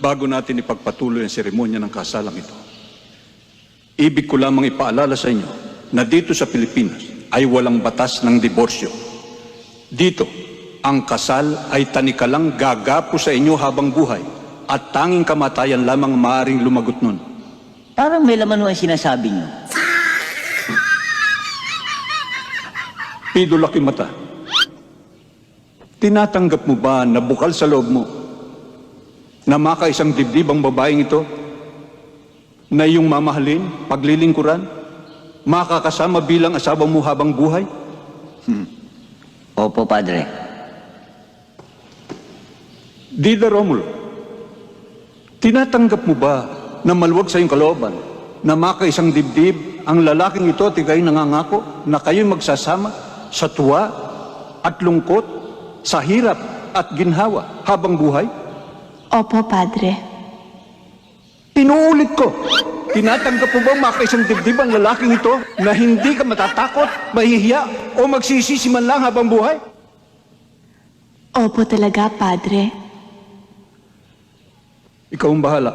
Bago natin ipagpatuloy ang seremonya ng kasalang ito, ibig ko lamang ipaalala sa inyo na dito sa Pilipinas ay walang batas ng diborsyo. Dito, ang kasal ay tanikalang gagapo sa inyo habang buhay at tanging kamatayan lamang maaaring lumagot nun. Parang may laman mo ang sinasabi niyo. Pido laki mata. Tinatanggap mo ba na bukal sa loob mo na makaisang dibdib ang babaeng ito na iyong mamahalin, paglilingkuran, makakasama bilang asawa mo habang buhay? Opo, Padre. Dida Romulo, tinatanggap mo ba na maluwag sa iyong kalooban na makaisang dibdib ang lalaking ito at ikay nangangako na kayo'y magsasama sa tuwa at lungkot, sa hirap at ginhawa habang buhay? Opo, Padre. Inuulit ko, tinatanggap mo ba makaisang dibdib ang lalaking ito na hindi ka matatakot, mahihiya o magsisisi man lang habang buhay? Opo talaga, Padre. Ikaw ang bahala.